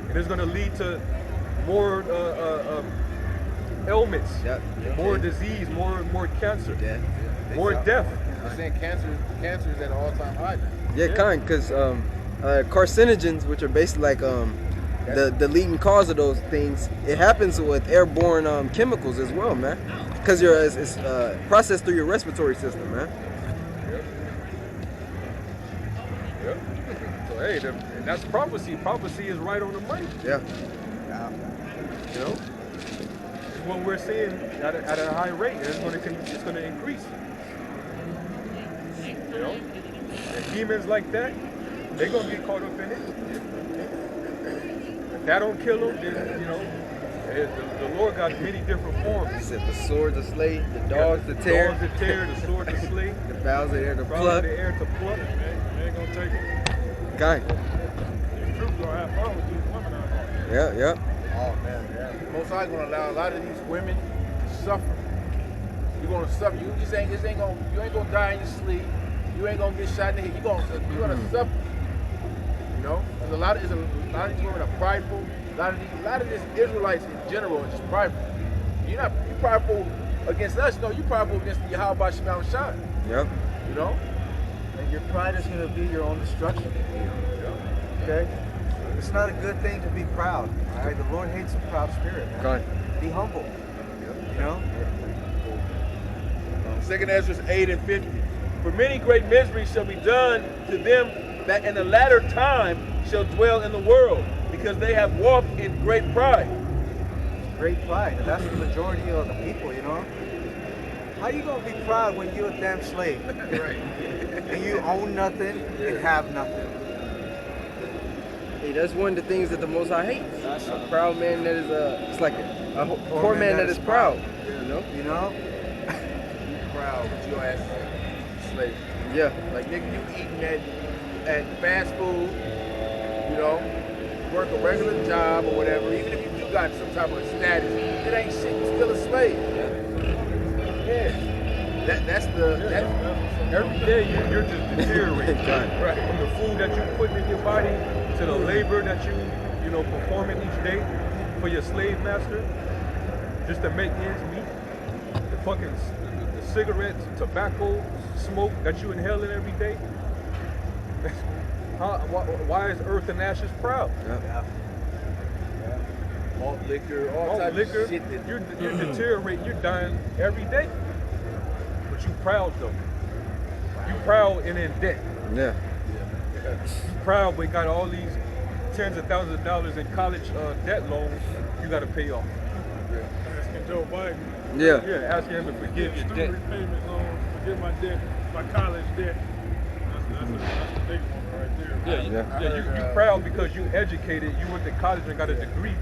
And it's going to lead to more ailments, more disease, more cancer, more death. They're saying cancer is at an all-time high now. Yeah, kind, because carcinogens, which are basically like the leading cause of those things, it happens with airborne chemicals as well, man. Because it's processed through your respiratory system, man. Yep. So hey, and that's prophecy. Prophecy is right on the money. Yeah. You know, it's what we're seeing at a high rate, and it's going to increase. You know, and demons like that, they're going to get caught up in it. If that don't kill them, then, you know, the Lord got many different forms. He said the sword to slay, the dogs to tear. The dogs to tear, the sword to slay. The fowls of the air to pluck. The air to pluck. They ain't gonna take it. Kind. These troops gonna have fun with these women out here. Yeah. Oh man, Most High gonna allow a lot of these women to suffer. You're gonna suffer. You ain't gonna die in your sleep. You ain't gonna get shot in the head. You're gonna suffer. You know, there's a lot of these women are prideful. A lot of these Israelites in general are just prideful. You're prideful against us. No, you're prideful against the Yahweh Shema Shah. Yep. You know. And your pride is going to be your own destruction. Okay? It's not a good thing to be proud. All right? The Lord hates a proud spirit. Man. Kind. Be humble. You know? 2nd Ezra 8 and 50. For many great miseries shall be done to them that in the latter time shall dwell in the world, because they have walked in great pride. Great pride. And that's the majority of the people, you know? How you going to be proud when you're a damn slave? Right. And you own nothing and have nothing? Hey, that's one of the things that the Most High hates. A proud man that is it's like a poor man that is proud. You know? You know? Proud with your ass slave. Yeah. Like nigga, you eating at fast food, you know, work a regular job or whatever, even if you do got some type of status, it ain't shit, you're still a slave. Yeah. That's every day you're just deteriorating. Right. From the food that you put in your body to the labor that you know performing each day for your slave master, just to make ends meet. The fucking the cigarettes, tobacco, smoke that you inhaling every day. Why is Earth and Ashes proud? Yeah. Malt liquor, all type liquor, of shit. You're deteriorating, you're dying every day. But you proud though. You proud and in debt. Yeah. You proud but got all these tens of thousands of dollars in college debt loans you got to pay off. Asking Joe Biden. Yeah. Yeah, asking him to forgive your debt. Student repayment loan, forgive my debt, my college debt. That's the big one right there. Yeah, you proud because you educated, you went to college and got a degree,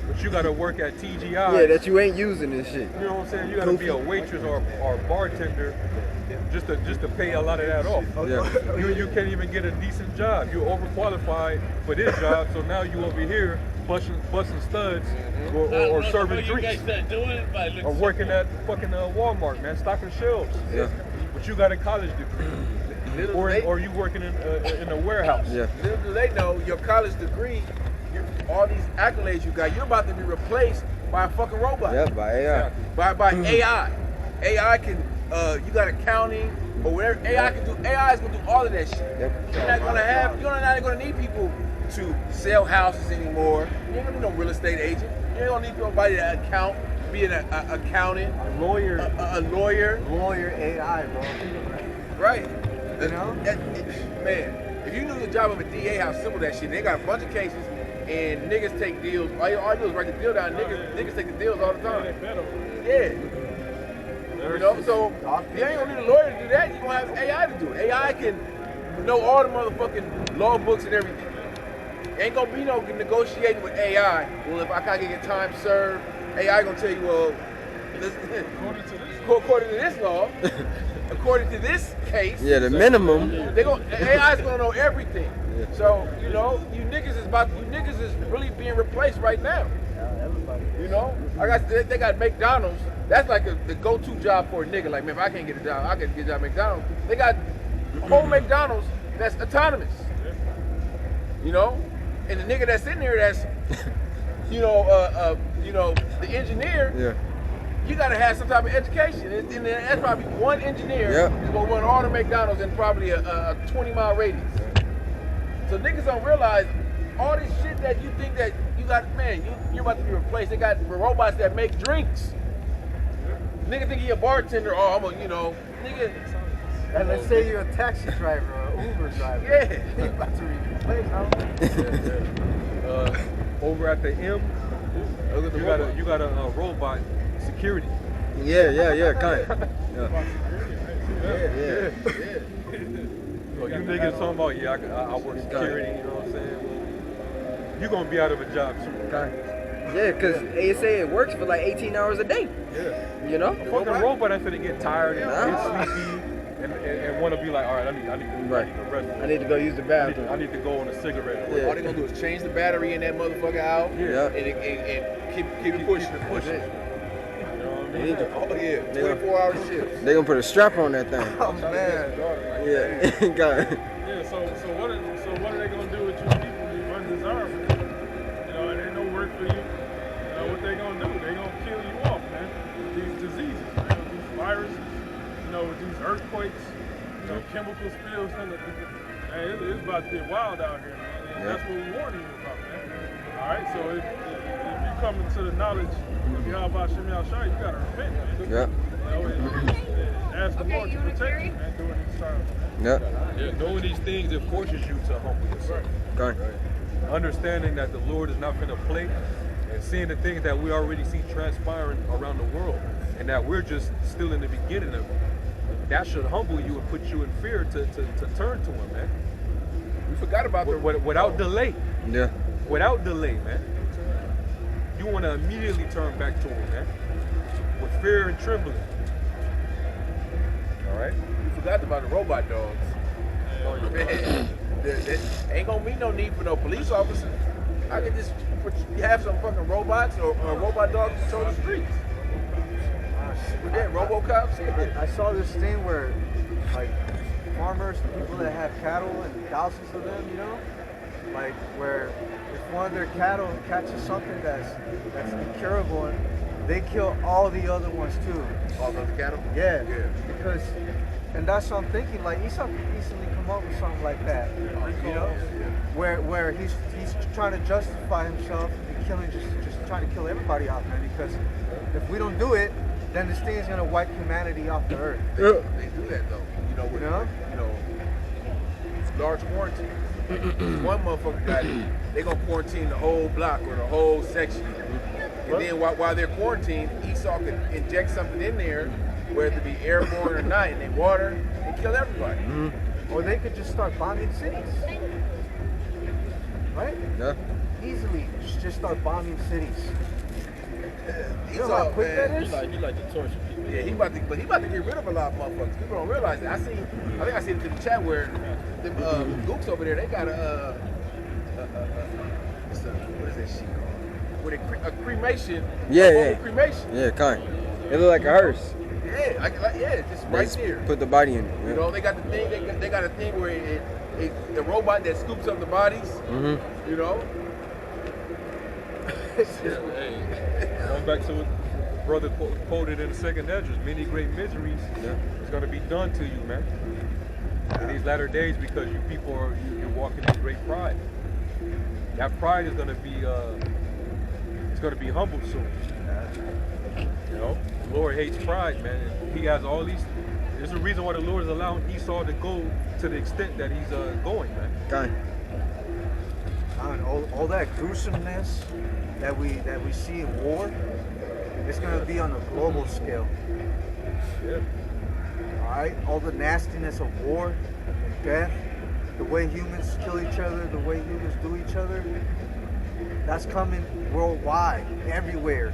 but you got to work at TGI. Yeah, that you ain't using this shit. You know what I'm saying? You got to be a waitress or a bartender just to pay a lot of that off. Yeah. You can't even get a decent job. You're overqualified for this job, so now you over here busting studs or serving drinks. Or working at fucking Walmart, man, stocking shelves. Yeah. But you got a college degree. Or you working in a warehouse. Yeah. Little do they know, your college degree, all these accolades you got, you're about to be replaced by a fucking robot. Yeah, by AI. By AI. AI can, you got accounting or whatever. AI can do. AI is gonna do all of that shit. Yep. You're not gonna need people to sell houses anymore. You ain't gonna need no real estate agent. You ain't gonna need nobody to be an accountant, A lawyer. a lawyer. Lawyer AI, bro. Right. You know? Man, if you knew the job of a DA, how simple that shit. They got a bunch of cases, and niggas take deals. All you do is write the deal down. Niggas take the deals all the time. Yeah. You know, so you ain't gonna need a lawyer to do that. You gonna have AI to do it. AI can know all the motherfucking law books and everything. Ain't gonna be no negotiating with AI. Well, if I can't get time served, AI gonna tell you, well, according to this law, according to this case. Yeah, the minimum. AI is gonna know everything. Yeah. So you know, you niggas is really being replaced right now. You know, they got McDonald's. That's like the go-to job for a nigga. Like, man, if I can't get a job, I can get a job at McDonald's. They got a whole McDonald's that's autonomous. You know, And the nigga that's in there, that's the engineer. Yeah. You gotta have some type of education, and that's probably one engineer is gonna run all the McDonald's in probably a 20-mile radius. So niggas don't realize all this shit that you think that you got, man, you're about to be replaced. They got robots that make drinks. Nigga think he a bartender, nigga. And let's say you're a taxi driver or an Uber driver. Yeah. You're about to replace, Over at the M, you got a robot security. Yeah, kind. Yeah. So you niggas talking about, I work security, you know what I'm saying? Well, you're gonna be out of a job soon. Yeah, because they say it works for like 18 hours a day. Yeah. You know? A fucking robot that's gonna get tired and get sleepy and want to be like, all right, I need to rest. I need to go use the bathroom. I need to go on a cigarette. Yeah. All they gonna do is change the battery in that motherfucker out, and keep it pushing. You know what I mean? 24-hour shifts. They gonna put a strap on that thing. Oh man. Yeah, God. Yeah, so what are they gonna do with you people who undesirable? And ain't no work for you. What they gonna do? They gonna kill you off, man. With these diseases, man. With these viruses, with these earthquakes, chemical spills. Man, it's about to get wild out here, man. And that's what we're warning you about, man. All right, so if you come into the knowledge of Yahweh Shem Yahshua, you gotta repent, man. Yeah. Ask the Lord to protect you, man, during these times, man. Yeah, knowing these things, it forces you to humble yourself. Right. Understanding that the Lord is not going to play, and seeing the things that we already see transpiring around the world, and that we're just still in the beginning of it. That should humble you and put you in fear to turn to Him, man. We forgot about without delay. Yeah. Without delay, man. You want to immediately turn back to Him, man, with fear and trembling. All right. We forgot about the robot dogs. Man, there ain't gonna be no need for no police officer. I could just have some fucking robots or robot dogs patrol the streets. With that RoboCops. I saw this thing where, like, farmers, people that have cattle and thousands of them, like where if one of their cattle catches something that's incurable, they kill all the other ones too. All those cattle? Yeah. Because, and that's what I'm thinking. Like Esau could easily come up with something like that, where he's trying to justify himself and killing, just trying to kill everybody off, man. Because if we don't do it, then this thing is gonna wipe humanity off the earth. They do that though. Large quarantine. One motherfucker got it. They gonna quarantine the whole block or the whole section. And then while they're quarantined, Esau could inject something in there, whether it be airborne or not, and they water and kill everybody. Mm-hmm. Or they could just start bombing cities. Right? Yeah. Easily just start bombing cities. You know Esau, how quick man, that is? You like to torture people. Yeah, he about to get rid of a lot of motherfuckers. People don't realize that. I think I seen it in the chat where the gooks over there, they got what is that shit called? With a cremation. Yeah. Cremation. Yeah, kind. It look like a hearse. Yeah, just right there. Put the body in it. Yeah. They got the thing. They got a thing where the robot that scoops up the bodies. Mm-hmm. Going back to what brother quoted in the second Esdras, many great miseries is going to be done to you, man. In these latter days, because you people you're walking in great pride. That pride is going to be it's going to be humbled soon. The Lord hates pride, man. And He has all these. There's a reason why the Lord is allowing Esau to go to the extent that he's going, man. Kind. All that gruesomeness that we see in war, it's gonna be on a global scale. Yeah. Alright? All the nastiness of war and death, the way humans kill each other, the way humans do each other, that's coming worldwide, everywhere.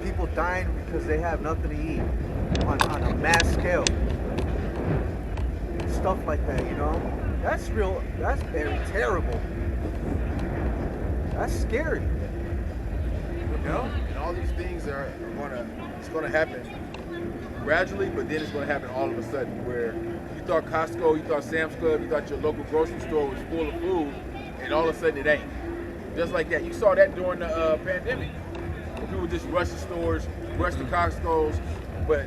People dying because they have nothing to eat on a mass scale. Stuff like that, That's real, that's very terrible. That's scary. And all these things it's gonna happen gradually, but then it's gonna happen all of a sudden. Where you thought Costco, you thought Sam's Club, you thought your local grocery store was full of food, and all of a sudden it ain't. Just like that. You saw that during the pandemic. People just rush the stores, rush the Costco's, but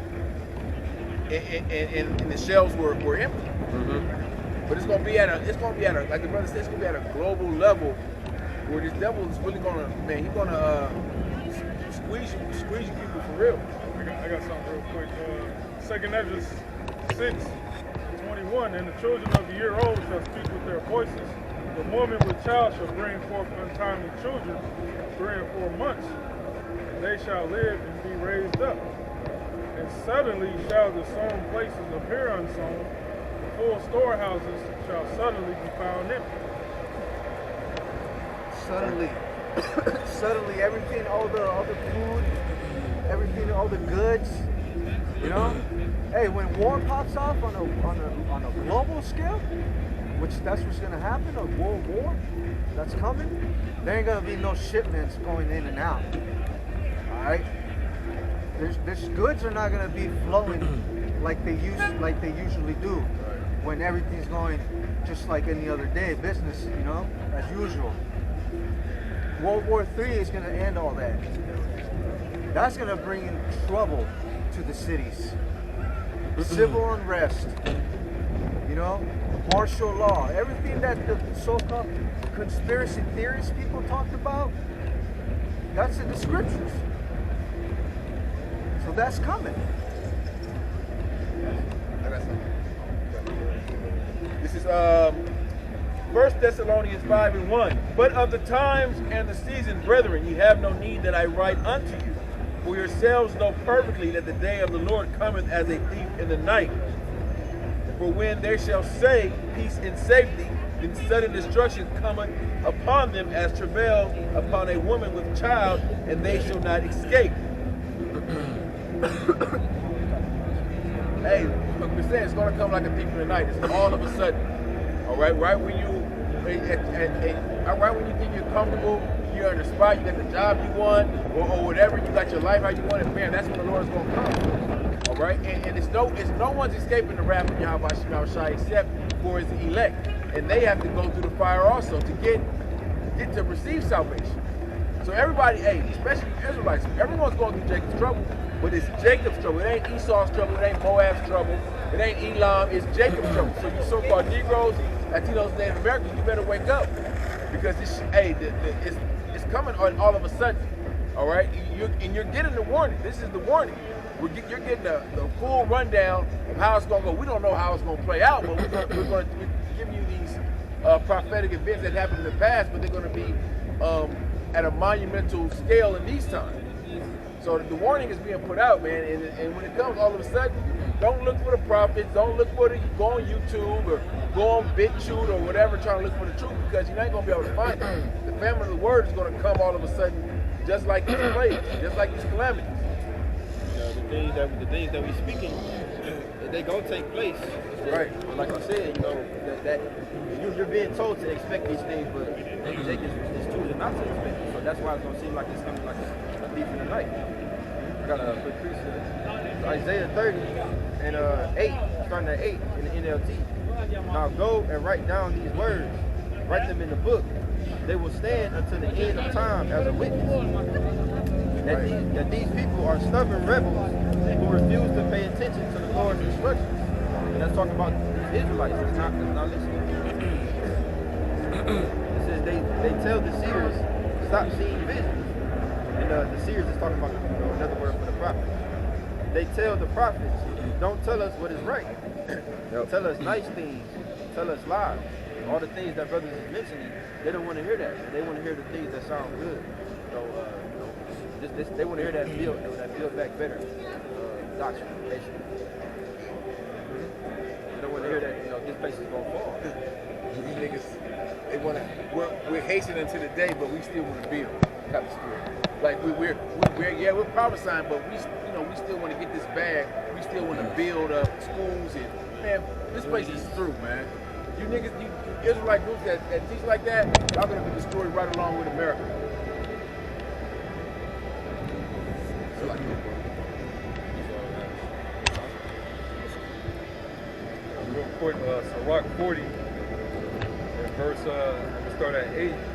and the shelves were empty. Mm-hmm. But it's gonna be at a like the brother said, it's gonna be at a global level where this devil is really gonna, man, he's gonna squeeze you people for real. I got something real quick. 2nd Ezra 6:21, and the children of the year old shall speak with their voices. The woman with child shall bring forth untimely children 3 and 4 months, and they shall live and be raised up. And suddenly shall the sown places appear unsown, the full storehouses shall suddenly be found empty. Suddenly everything, all the food, everything, all the goods, you know. Hey, when war pops off on a global scale, which that's what's gonna happen, a world war that's coming, there ain't gonna be no shipments going in and out. All right, this goods are not gonna be flowing like they usually do, when everything's going just like any other day, business, you know, as usual. World War III is gonna end all that. That's gonna bring in trouble to the cities. Civil unrest, you know, martial law, everything that the so-called conspiracy theorists people talked about, that's in the scriptures. So that's coming. This is 1 Thessalonians 5:1. But of the times and the season, brethren, ye have no need that I write unto you. For yourselves know perfectly that the day of the Lord cometh as a thief in the night. For when they shall say peace and safety, then sudden destruction cometh upon them as travail upon a woman with child, and they shall not escape. Hey, look, we're saying it's going to come like a thief in the night. It's all of a sudden. All right, right when you think you're comfortable, you're in the spot, you got the job you want, or whatever, you got your life how you want it, man, that's when the Lord is going to come. All right, and it's no one's escaping the wrath of Yahweh Shai except for his elect, and they have to go through the fire also to get to receive salvation. So everybody, hey, especially Israelites, everyone's going through Jacob's trouble, but it's Jacob's trouble. It ain't Esau's trouble. It ain't Moab's trouble. It ain't Elam. It's Jacob's trouble. So you so-called Negroes, Latinos, Native Americans, you better wake up, because it's coming all of a sudden. All right, you're getting the warning. This is the warning. You're getting the full rundown of how it's going to go. We don't know how it's going to play out, but we're going to give you these prophetic events that happened in the past, but they're going to be at a monumental scale in these times. So the warning is being put out, man, and when it comes all of a sudden, don't look for the prophets, don't look for go on YouTube or go on BitChute or whatever trying to look for the truth, because you're not going to be able to find it. The famine of the word is going to come all of a sudden, just like these plagues, just like these calamities. The things that we speaking, they gonna take place. Right. But like I said, you know, that you're being told to expect these things, but Jake is choosing not to expect it. So that's why it's gonna seem like it's coming like a thief in the night. I got a quick precept. Isaiah 30 and 8, starting at 8 in the NLT. Now go and write down these words, write them in the book. They will stand until the end of time as a witness. That these people are stubborn rebels who refuse to pay attention to the Lord's instructions. And that's talking about the Israelites that's not listening. It says they tell the seers, stop seeing visions. And the seers is talking about another word for the prophet. They tell the prophets, don't tell us what is right. Tell us nice things. Tell us lies. All the things that brothers is mentioning, they don't want to hear that. They want to hear the things that sound good. So they want to hear that build back better doctrine, basically. They don't want to hear that this place is gonna fall. These niggas, we're hastening to the day, but we still want to build. Type of spirit. Like we're prophesying, but we still want to get this bag. We still want to build up schools, and man, this place is through, man. You niggas, you Israelite groups that teach like that, y'all gonna be destroyed right along with America. Real quick, Sirach 40, and verse start at 8.